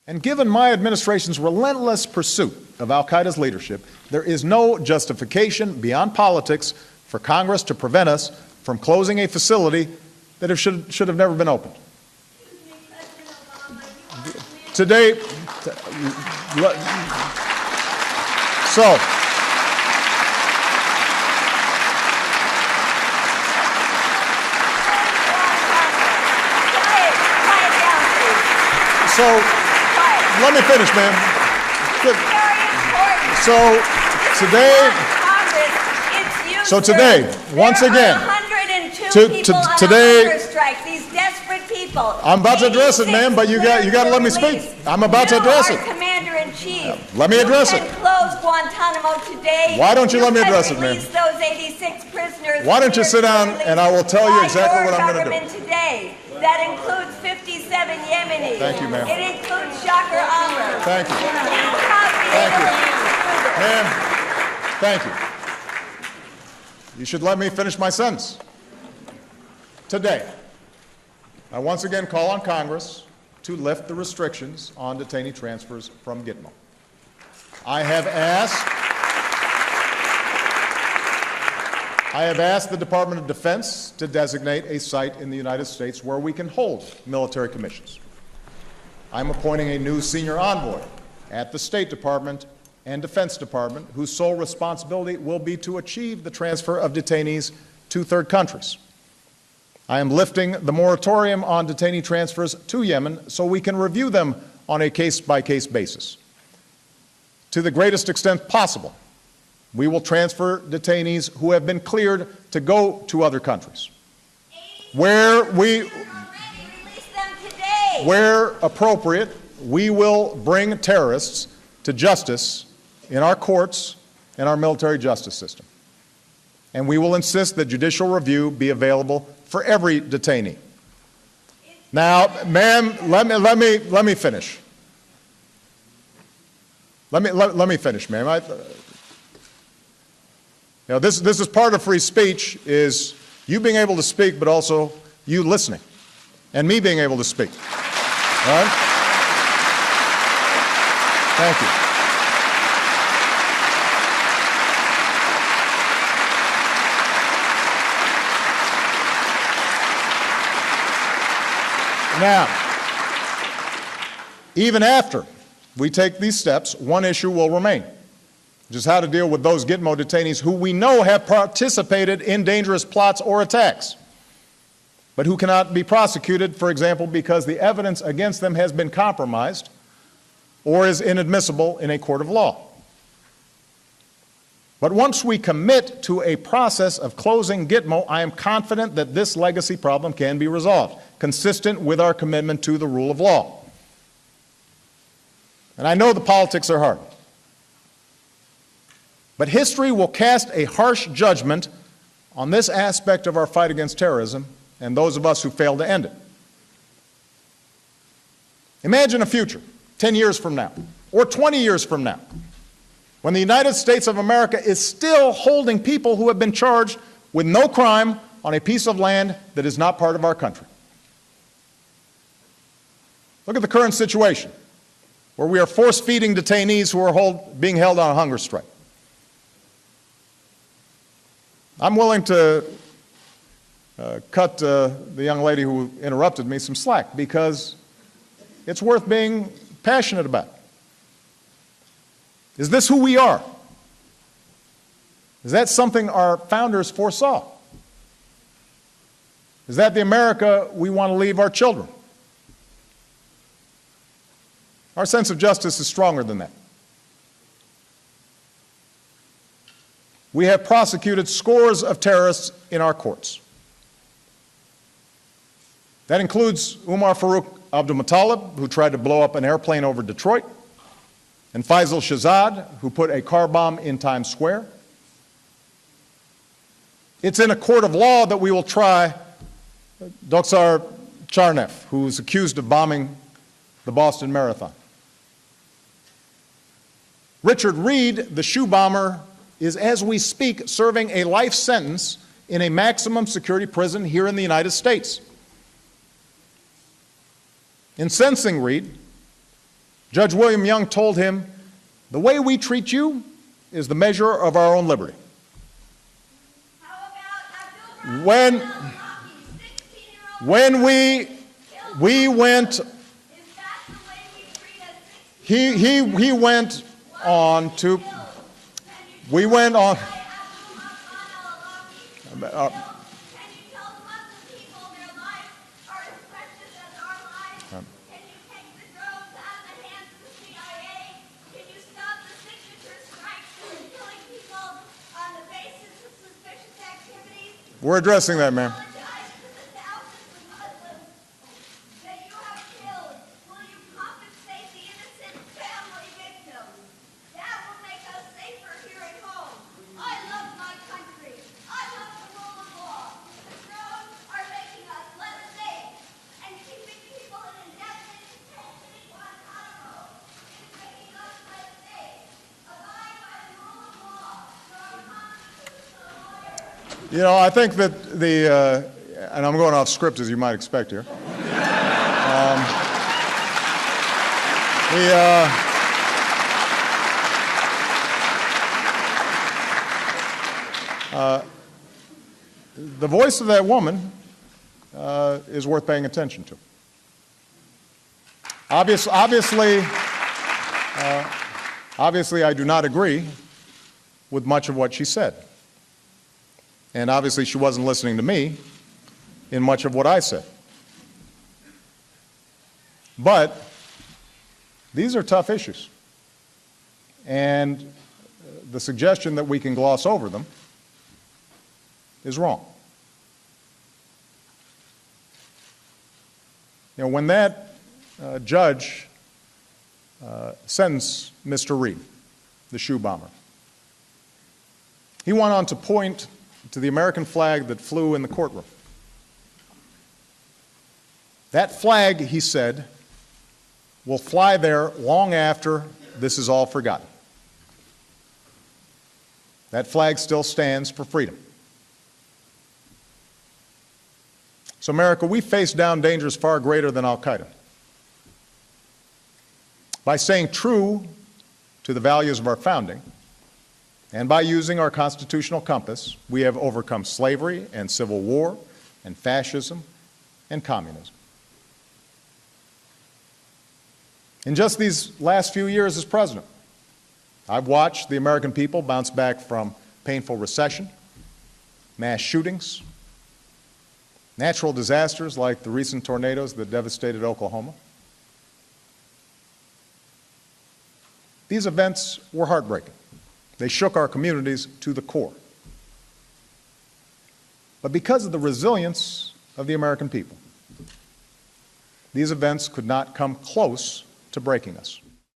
And given my administration's relentless pursuit of al-Qaeda's leadership, there is no justification beyond politics for Congress to prevent us from closing a facility that should have never been opened. Today, so let me finish, ma'am. So today, once again, today, these desperate people. I'm about to address it, ma'am, but you got to let me speak. I'm about to address it. Commander-in-Chief. Let me address it. You can close Guantanamo today. Why don't you let me address it, ma'am? Release those 86 prisoners. Why don't you sit down and I will tell you exactly what I'm going to do. Today. That includes 57 Yemenis. Thank you, ma'am. It includes Shocker Amr. Thank you. Thank you. Ma'am, thank you. You should let me finish my sentence. Today, I once again call on Congress to lift the restrictions on detainee transfers from Gitmo. I have asked the Department of Defense to designate a site in the United States where we can hold military commissions. I'm appointing a new senior envoy at the State Department and Defense Department whose sole responsibility will be to achieve the transfer of detainees to third countries. I am lifting the moratorium on detainee transfers to Yemen so we can review them on a case-by-case basis. To the greatest extent possible, we will transfer detainees who have been cleared to go to other countries. Where appropriate, we will bring terrorists to justice in our courts and our military justice system. And we will insist that judicial review be available for every detainee. Now, ma'am, let me finish. Let me finish, ma'am. This is part of free speech, is you being able to speak, but also you listening, and me being able to speak. All right? Thank you. Now, even after we take these steps, one issue will remain, which is how to deal with those Gitmo detainees who we know have participated in dangerous plots or attacks, but who cannot be prosecuted, for example, because the evidence against them has been compromised or is inadmissible in a court of law. But once we commit to a process of closing Gitmo, I am confident that this legacy problem can be resolved, consistent with our commitment to the rule of law. And I know the politics are hard, but history will cast a harsh judgment on this aspect of our fight against terrorism and those of us who fail to end it. Imagine a future, 10 years from now, or 20 years from now, when the United States of America is still holding people who have been charged with no crime on a piece of land that is not part of our country. Look at the current situation, where we are force-feeding detainees who are being held on a hunger strike. I'm willing to cut the young lady who interrupted me some slack, because it's worth being passionate about. Is this who we are? Is that something our founders foresaw? Is that the America we want to leave our children? Our sense of justice is stronger than that. We have prosecuted scores of terrorists in our courts. That includes Umar Farouk Abdulmuttalib, who tried to blow up an airplane over Detroit, and Faisal Shahzad, who put a car bomb in Times Square. It's in a court of law that we will try Doksar Charnev, who is accused of bombing the Boston Marathon. Richard Reed, the shoe bomber, is, as we speak, serving a life sentence in a maximum security prison here in the United States. In sentencing Reed, Judge William Young told him, "The way we treat you is the measure of our own liberty." When we went, he went on to, we went on, we're addressing that, ma'am. You know, I think that and I'm going off script as you might expect here. The voice of that woman is worth paying attention to. Obviously, I do not agree with much of what she said. And obviously, she wasn't listening to me in much of what I said. But these are tough issues. And the suggestion that we can gloss over them is wrong. You know, when that judge sentenced Mr. Reed, the shoe bomber, he went on to point to the American flag that flew in the courtroom. That flag, he said, will fly there long after this is all forgotten. That flag still stands for freedom. So, America, we face down dangers far greater than Al-Qaeda. By staying true to the values of our founding, and by using our constitutional compass, we have overcome slavery and civil war and fascism and communism. In just these last few years as president, I've watched the American people bounce back from painful recession, mass shootings, natural disasters like the recent tornadoes that devastated Oklahoma. These events were heartbreaking. They shook our communities to the core. But because of the resilience of the American people, these events could not come close to breaking us.